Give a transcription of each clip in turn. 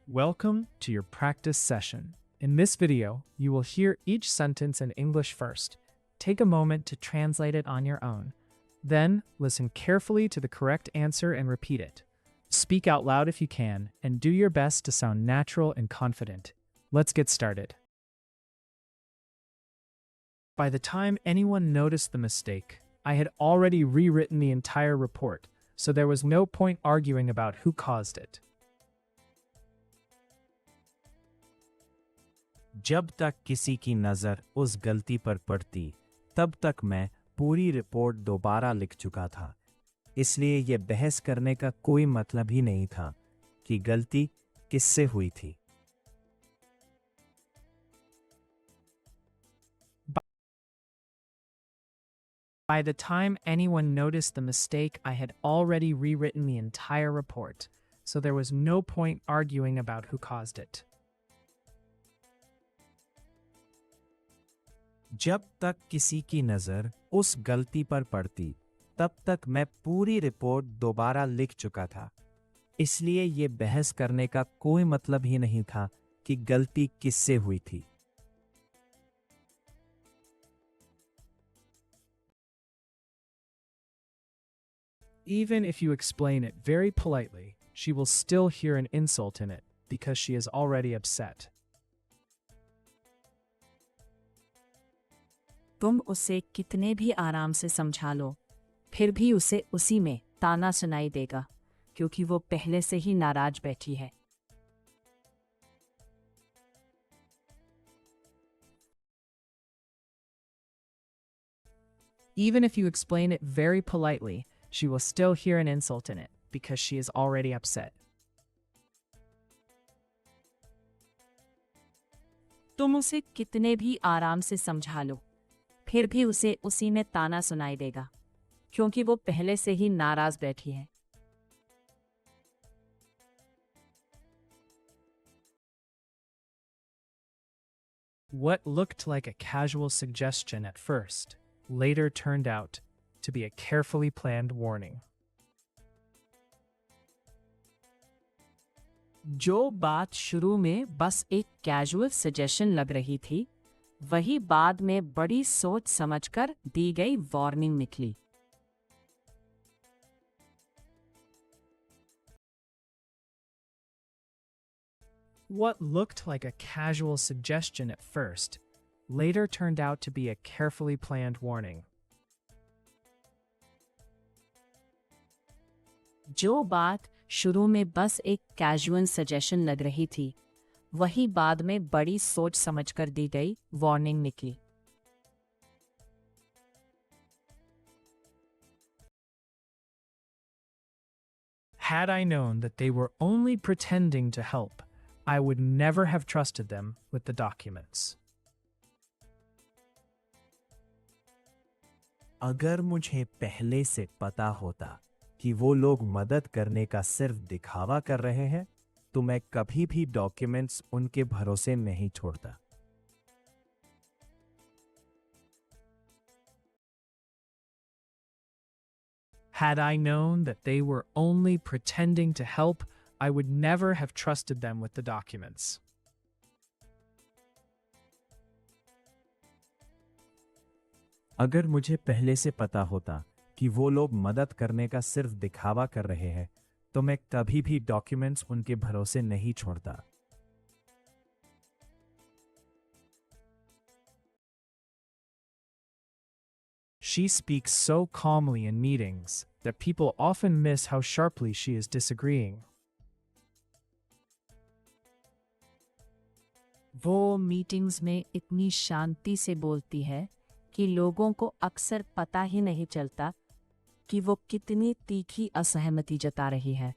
Welcome to your practice session. In this video, you will hear each sentence in English first. Take a moment to translate it on your own. Then, listen carefully to the correct answer and repeat it. Speak out loud if you can, and do your best to sound natural and confident. Let's get started. By the time anyone noticed the mistake, I had already rewritten the entire report, so there was no point arguing about who caused it. जब तक किसी की नज़र उस गलती पर पड़ती, तब तक मैं पूरी रिपोर्ट दोबारा लिख चुका था। इसलिए यह बहस करने का कोई मतलब ही नहीं था कि गलती किससे हुई थी। By the time anyone noticed the mistake, I had already rewritten the entire report, so there was no point arguing about who caused it. जब तक किसी की नज़र उस गलती पर पड़ती, तब तक मैं पूरी रिपोर्ट दोबारा लिख चुका था। इसलिए यह बहस करने का कोई मतलब ही नहीं था कि गलती किससे हुई थी। Even if you explain it very politely, she will still hear an insult in it because she is already upset. तुम उसे कितने भी आराम से समझा लो, फिर भी उसे उसी में ताना सुनाई देगा, क्योंकि वो पहले से ही नाराज बैठी है। Even if you explain it very politely, she will still hear an insult in it because she is already upset. तुम उसे कितने भी आराम से समझा लो, फिर भी उसे उसी में ताना सुनाई देगा, क्योंकि वो पहले से ही नाराज बैठी है। What looked like a casual suggestion at first later turned out to be a carefully planned warning. जो बात शुरू में बस एक कैजुअल सजेशन लग रही थी, वही बाद में बड़ी सोच समझकर दी गई वार्निंग निकली। What looked like a casual suggestion at first later turned out to be a carefully planned warning. जो बात शुरू में बस एक कैजुअल सजेशन लग रही थी, वही बाद में बड़ी सोच समझकर दी गई वार्निंग निकली। Had I known that they were only pretending to help, I would never have trusted them with the documents. अगर मुझे पहले से पता होता कि वो लोग मदद करने का सिर्फ दिखावा कर रहे हैं, तो मैं कभी भी डॉक्यूमेंट्स उनके भरोसे नहीं छोड़ता। Had I known that they were only pretending to help, I would never have trusted them with the documents. अगर मुझे पहले से पता होता कि वो लोग मदद करने का सिर्फ दिखावा कर रहे हैं, तो मैं कभी भी डॉक्यूमेंट्स उनके भरोसे नहीं छोड़ता। She speaks so calmly in meetings that people often miss how sharply she is disagreeing. वो मीटिंग्स में इतनी शांति से बोलती है कि लोगों को अक्सर पता ही नहीं चलता कि वो कितनी तीखी असहमति जता रही है।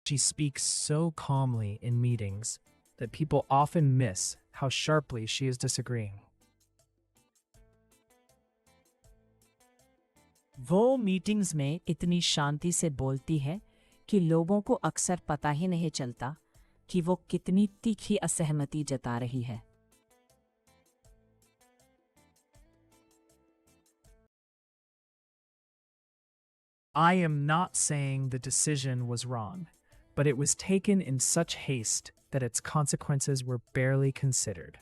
She speaks so calmly in meetings that people often miss how sharply she is disagreeing. वो मीटिंग्स में इतनी शांति से बोलती है कि लोगों को अक्सर पता ही नहीं चलता कि वो कितनी तीखी असहमति जता रही है। I am not saying the decision was wrong, but it was taken in such haste that its consequences were barely considered.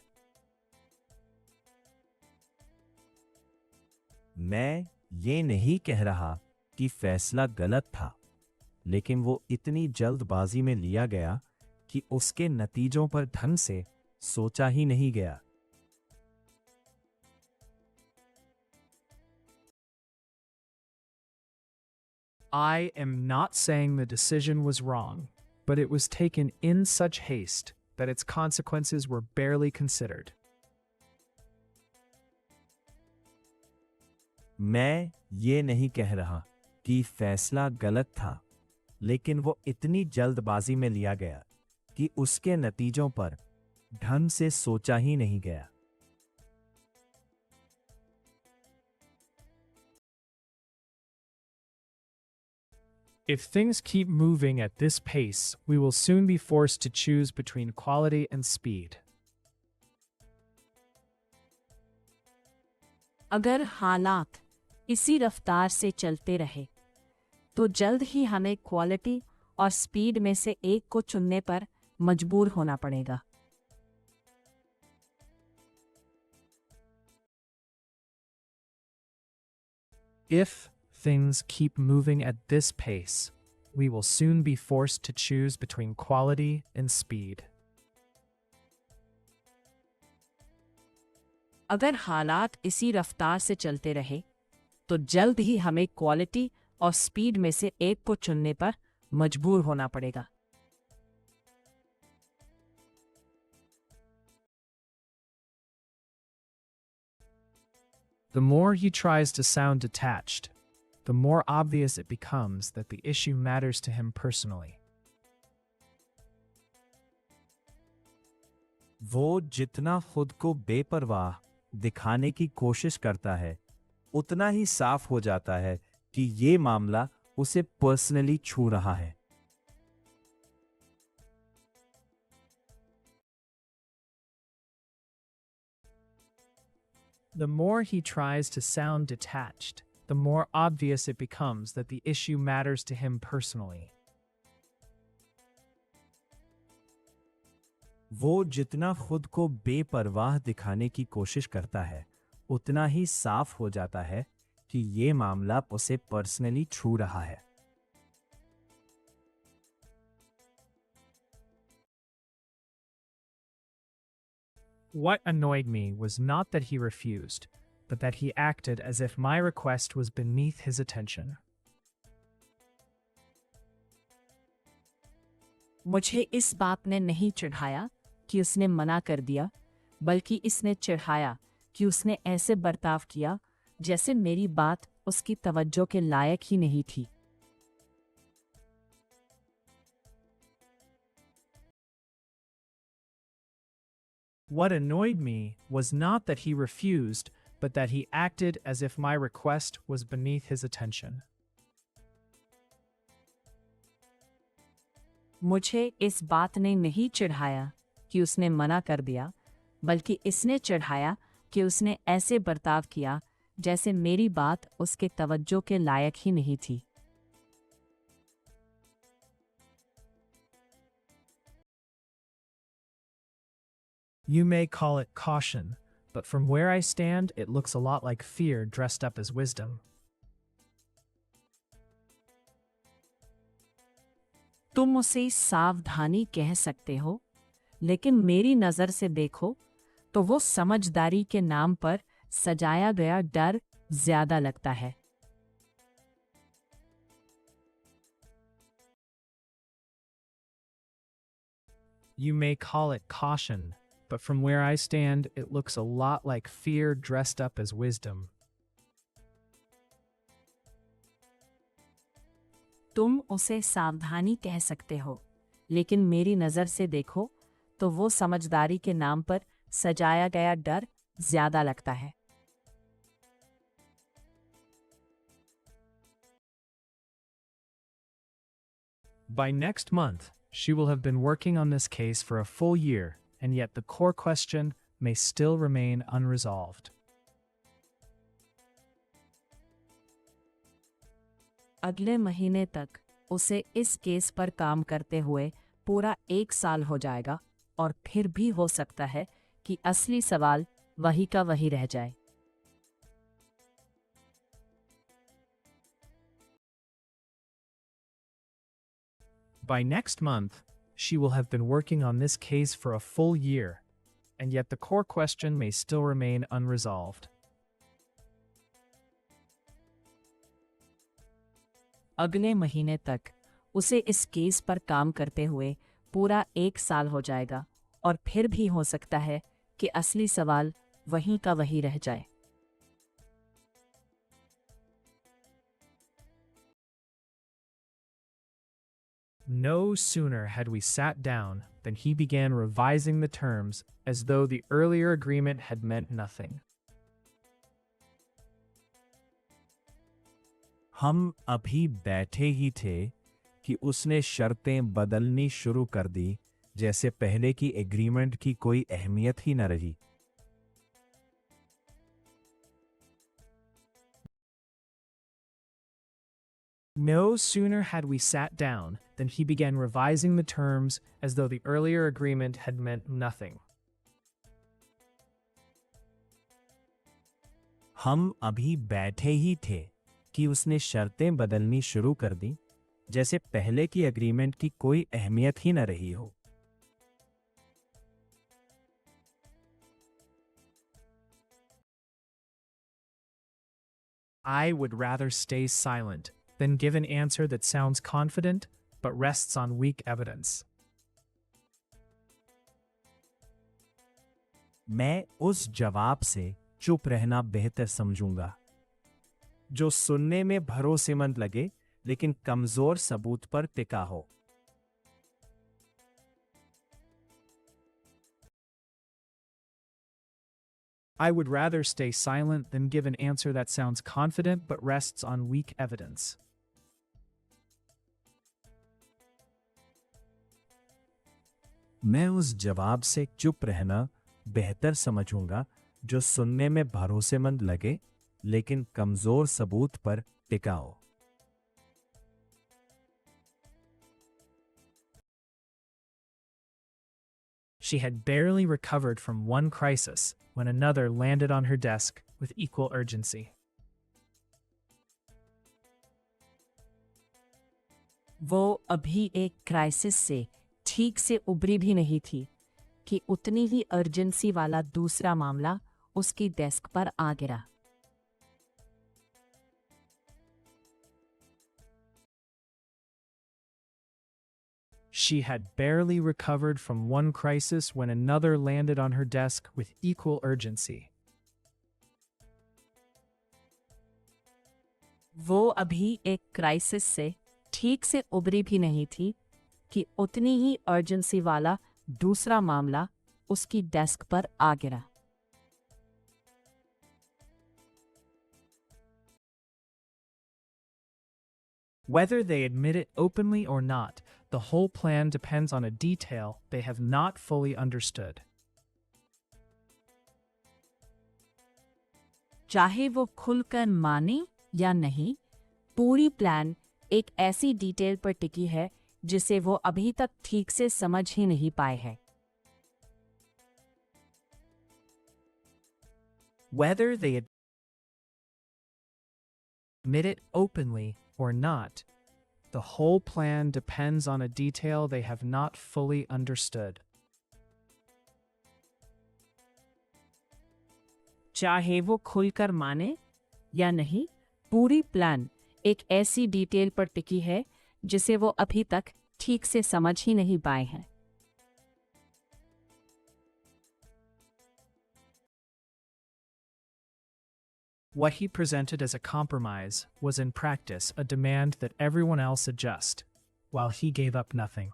मैं ये नहीं कह रहा कि फैसला गलत था, लेकिन वो इतनी जल्दबाजी में लिया गया कि उसके नतीजों पर ढंग से सोचा ही नहीं गया। I am not saying the decision was wrong, but it was taken in such haste that its consequences were barely considered. मैं ये नहीं कह रहा कि फैसला गलत था, लेकिन वो इतनी जल्दबाजी में लिया गया कि उसके नतीजों पर ढंग से सोचा ही नहीं गया। If things keep moving at this pace, we will soon be forced to choose between quality and speed. अगर हालात इसी रफ्तार से चलते रहे तो जल्द ही हमें क्वालिटी और स्पीड में से एक को चुनने पर मजबूर होना पड़ेगा। If things keep moving at this pace, we will soon be forced to choose between quality and speed. अगर हालात इसी रफ्तार से चलते रहे तो जल्द ही हमें क्वालिटी और स्पीड में से एक को चुनने पर मजबूर होना पड़ेगा। The more he tries to sound detached, the more obvious it becomes that the issue matters to him personally. वो जितना खुद को बेपरवाह दिखाने की कोशिश करता है, उतना ही साफ हो जाता है कि ये मामला उसे पर्सनली छू रहा है। The more he tries to sound detached, the more obvious it becomes that the issue matters to him personally. वो जितना खुद को बेपरवाह दिखाने की कोशिश करता है, उतना ही साफ हो जाता है कि ये मामला उसे पर्सनली छू रहा है। What annoyed me was not that he refused, but that he acted as if my request was beneath his attention. मुझे इस बात ने नहीं चिढ़ाया कि उसने मना कर दिया, बल्कि इसने चिढ़ाया कि उसने ऐसे बर्ताव किया जैसे मेरी बात उसकी तवज्जो के लायक ही नहीं थी। What annoyed me was not that he refused, but that he acted as if my request was beneath his attention. मुझे इस बात ने नहीं चिढ़ाया कि उसने मना कर दिया, बल्कि इसने चिढ़ाया कि उसने ऐसे बर्ताव किया जैसे मेरी बात उसके तवज्जो के लायक ही नहीं थी। You may call it caution, but from where I stand, it looks a lot like fear dressed up as wisdom. तुम उसे सावधानी कह सकते हो, लेकिन मेरी नज़र से देखो तो वो समझदारी के नाम पर सजाया गया डर ज्यादा लगता है। You may call it caution, but from where I stand, it looks a lot like fear dressed up as wisdom. तुम उसे सावधानी कह सकते हो, लेकिन मेरी नज़र से देखो तो वो समझदारी के नाम पर सजाया गया डर ज्यादा लगता है। By next month, she will have been working on this case for a full year, and yet the core question may still remain unresolved. अगले महीने तक उसे इस केस पर काम करते हुए पूरा 1 साल हो जाएगा और फिर भी हो सकता है कि असली सवाल वही का वही रह जाए। By next month, she will have been working on this case for a full year, and yet the core question may still remain unresolved. अगले महीने तक उसे इस केस पर काम करते हुए पूरा 1 साल हो जाएगा और फिर भी हो सकता है कि असली सवाल वहीं का वही रह जाए। No sooner had we sat down than he began revising the terms as though the earlier agreement had meant nothing. हम अभी बैठे ही थे कि उसने शर्तें बदलनी शुरू कर दी, जैसे पहले की एग्रीमेंट की कोई अहमियत ही न रही। No sooner had we sat down than he began revising the terms as though the earlier agreement had meant nothing. हम अभी बैठे ही थे कि उसने शर्तें बदलनी शुरू कर दी, जैसे पहले की एग्रीमेंट की कोई अहमियत ही न रही हो। I would rather stay silent than give an answer that sounds confident but rests on weak evidence. मैं उस जवाब से चुप रहना बेहतर समझूंगा, जो सुनने में भरोसेमंद लगे लेकिन कमजोर सबूत पर टिका हो। I would rather stay silent than give an answer that sounds confident but rests on weak evidence. मैं उस जवाब से चुप रहना बेहतर समझूंगा, जो सुनने में भरोसेमंद लगे लेकिन कमजोर सबूत पर टिका हो। She had barely recovered from one crisis when another landed on her desk with equal urgency. वो अभी एक क्राइसिस से ठीक से उबरी भी नहीं थी कि उतनी ही अर्जेंसी वाला दूसरा मामला उसकी डेस्क पर आ गिरा। She had barely recovered from one crisis when another landed on her desk with equal urgency. वो अभी एक क्राइसिस से ठीक से उबरी भी नहीं थी कि उतनी ही अर्जेंसी वाला दूसरा मामला उसकी डेस्क पर आ गिरा। Whether they admit it openly or not, the whole plan depends on a detail they have not fully understood. चाहे वो खुलकर माने या नहीं, पूरी प्लान एक ऐसी डिटेल पर टिकी है जिसे वो अभी तक ठीक से समझ ही नहीं पाए हैं। Whether they admit it openly or not, the whole plan depends on a detail they have not fully understood. चाहे वो खुलकर माने या नहीं, पूरी प्लान एक ऐसी डिटेल पर टिकी है जिसे वो अभी तक ठीक से समझ ही नहीं पाए हैं। What he presented as a compromise was in practice a demand that everyone else adjust, while he gave up nothing.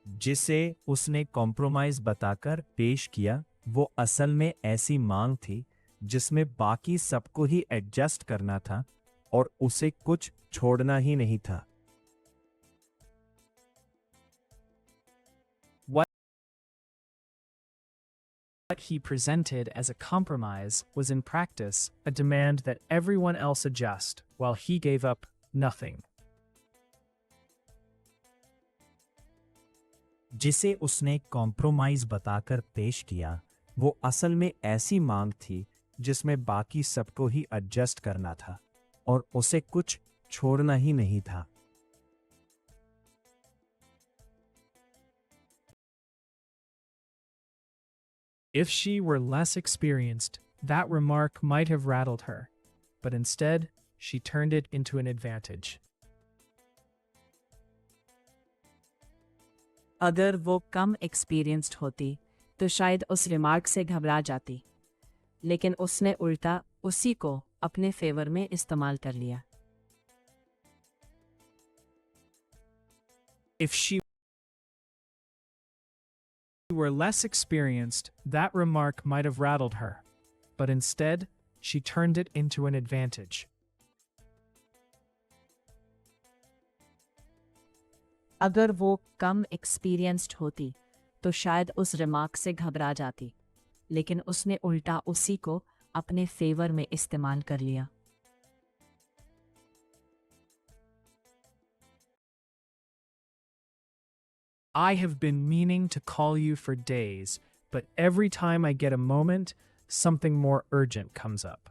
जिसे उसने कॉम्प्रोमाइज बताकर पेश किया, वो असल में ऐसी मांग थी जिसमें बाकी सबको ही एडजस्ट करना था और उसे कुछ छोड़ना ही नहीं था। What he presented as a compromise was in practice a demand that everyone else adjust, while he gave up nothing. जिसे उसने कॉम्प्रोमाइज बताकर पेश किया वो असल में ऐसी मांग थी जिसमें बाकी सबको ही एडजस्ट करना था और उसे कुछ छोड़ना ही नहीं था. If she were less experienced, that remark might have rattled her, but instead, she turned it into an advantage. अगर वो कम एक्सपीरियंस्ड होती तो शायद उस रिमार्क से घबरा जाती, लेकिन उसने उल्टा उसी को अपने फेवर में इस्तेमाल कर लिया. If she were less experienced, that remark might have rattled her, but instead, she turned it into an advantage. अगर वो कम एक्सपीरियंस्ड होती तो शायद उस रिमार्क से घबरा जाती, लेकिन उसने उल्टा उसी को अपने फेवर में इस्तेमाल कर लिया. I have been meaning to call you for days, but every time I get a moment, something more urgent comes up.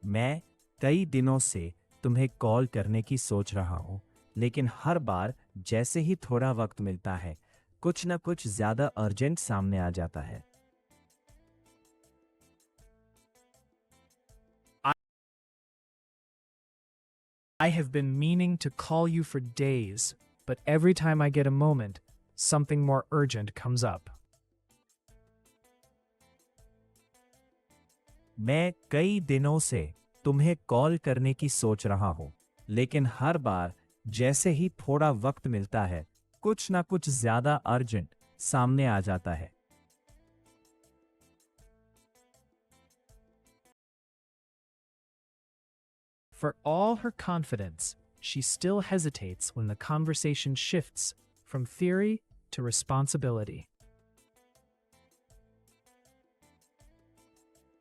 मैं कई दिनों से तुम्हें कॉल करने की सोच रहा हूं, लेकिन हर बार जैसे ही थोड़ा वक्त मिलता है कुछ न कुछ ज्यादा अर्जेंट सामने आ जाता है. I have been meaning to call you for days, but every time I get a moment, something more urgent comes up. मैं कई दिनों से तुम्हें कॉल करने की सोच रहा हूं, लेकिन हर बार जैसे ही थोड़ा वक्त मिलता है कुछ न कुछ ज्यादा अर्जेंट सामने आ जाता है. For all her confidence, she still hesitates when the conversation shifts from theory to responsibility.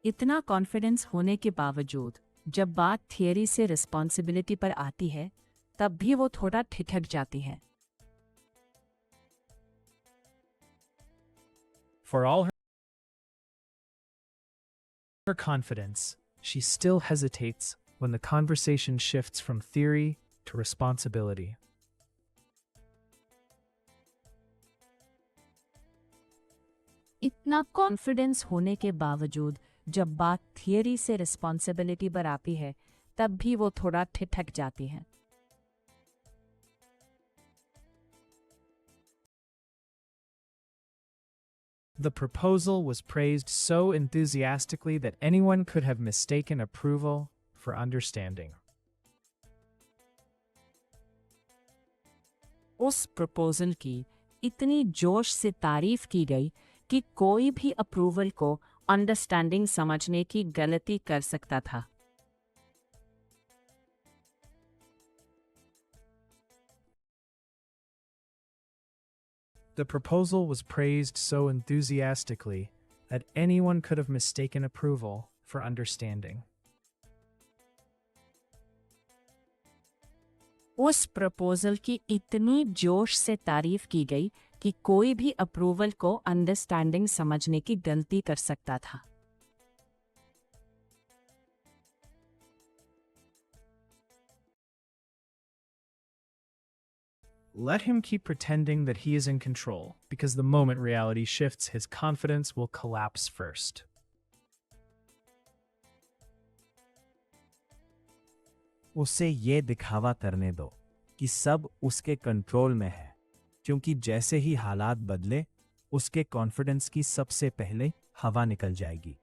इतना कॉन्फिडेंस होने के बावजूद जब बात थियरी से रिस्पॉन्सिबिलिटी पर आती है तब भी वो थोड़ा ठिठक जाती है. For all her confidence, she still hesitates when the conversation shifts from theory to responsibility. इतना कॉन्फिडेंस होने के बावजूद जब बात थियरी से रिस्पॉन्सिबिलिटी पर आती है तब भी वो थोड़ा ठिठक जाती है. The proposal was praised so enthusiastically that anyone could have mistaken approval for understanding. उस प्रपोजल की इतनी जोश से तारीफ की गई कि कोई भी अप्रूवल को अंडरस्टैंडिंग समझने की गलती कर सकता था. The proposal was praised so enthusiastically that anyone could have mistaken approval for understanding. उस प्रपोजल की इतनी जोश से तारीफ की गई कि कोई भी अप्रूवल को अंडरस्टैंडिंग समझने की गलती कर सकता था. Let him keep pretending that he is in control, because the moment reality shifts, his confidence will collapse first. उसे ये दिखावा करने दो कि सब उसके कंट्रोल में है, क्योंकि जैसे ही हालात बदले उसके कॉन्फिडेंस की सबसे पहले हवा निकल जाएगी.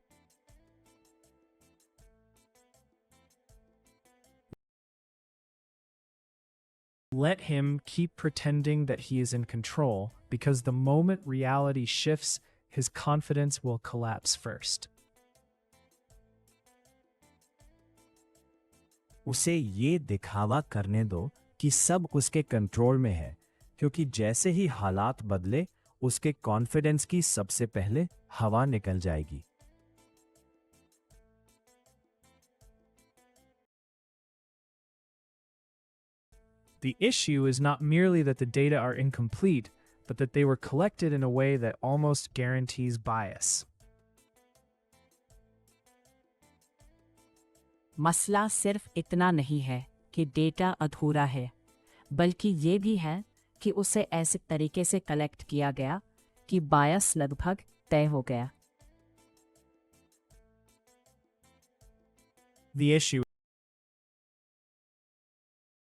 Let him keep pretending that he is in control, because the moment reality shifts, his confidence will collapse first. उसे ये दिखावा करने दो कि सब उसके कंट्रोल में है, क्योंकि जैसे ही हालात बदले उसके कॉन्फिडेंस की सबसे पहले हवा निकल जाएगी। The issue is not merely that the data are incomplete, but that they were collected in a way that almost guarantees bias. मसला सिर्फ इतना नहीं है कि डेटा अधूरा है, बल्कि ये भी है कि उसे ऐसे तरीके से कलेक्ट किया गया कि बायस लगभग तय हो गया। The issue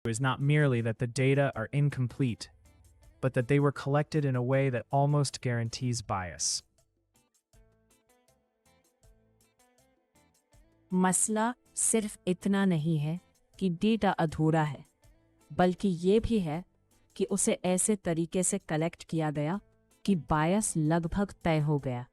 is not merely that the data are incomplete, but that they were collected in a way that almost guarantees bias. मसला सिर्फ इतना नहीं है कि डेटा अधूरा है, बल्कि ये भी है कि उसे ऐसे तरीके से कलेक्ट किया गया कि बायस लगभग तय हो गया।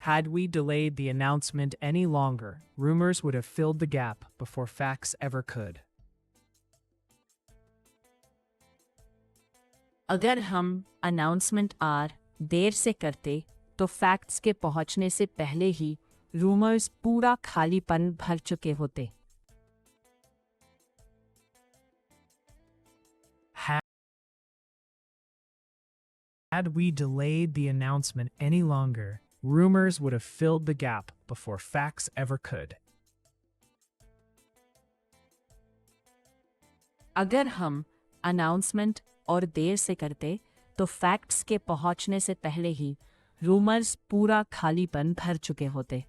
Had we delayed the announcement any longer, rumors would have filled the gap before facts ever could. अगर हम अनाउंसमेंट आर देर से करते तो फैक्ट्स के पहुंचने से पहले ही रूमर्स पूरा खालीपन भर चुके होते। Had we delayed the announcement any longer, rumors would have filled the gap before facts ever could. अगर हम अनाउंसमेंट और देर से करते तो फैक्ट्स के पहुंचने से पहले ही रूमर्स पूरा खालीपन भर चुके होते।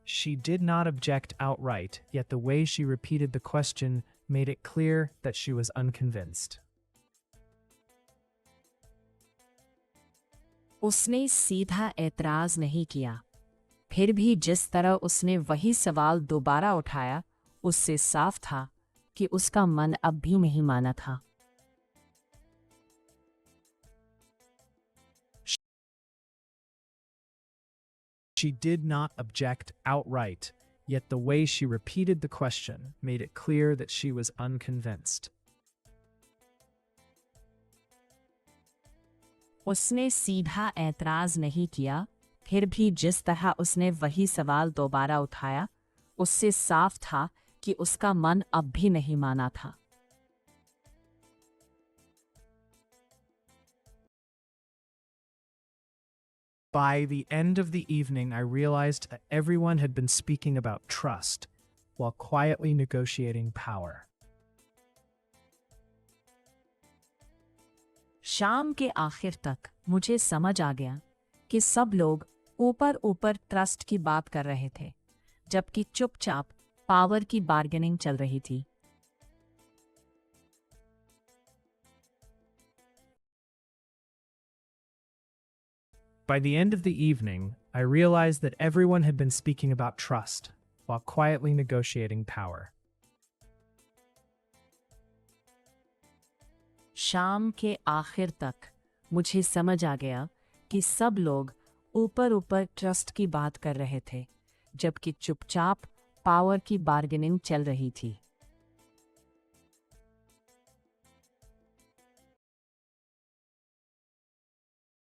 She did not object outright, yet the way she repeated the question made it clear that she was unconvinced. उसने सीधा एतराज नहीं किया, फिर भी जिस तरह उसने वही सवाल दोबारा उठाया, उससे साफ था कि उसका मन अब भी नहीं माना था। She did not object outright, yet the way she repeated the question made it clear that she was unconvinced. उसने सीधा एतराज नहीं किया, फिर भी जिस तरह उसने वही सवाल दोबारा उठाया, उससे साफ था कि उसका मन अब भी नहीं माना था। By the end of the evening, I realized that everyone had been speaking about trust while quietly negotiating power. शाम के आखिर तक मुझे समझ आ गया कि सब लोग ऊपर ऊपर ट्रस्ट की बात कर रहे थे, जबकि चुपचाप पावर की बार्गेनिंग चल रही थी। By the end of the evening, I realized that everyone had been speaking about trust while quietly negotiating power. शाम के आखिर तक मुझे समझ आ गया कि सब लोग ऊपर ऊपर ट्रस्ट की बात कर रहे थे, जबकि चुपचाप पावर की बार्गेनिंग चल रही थी।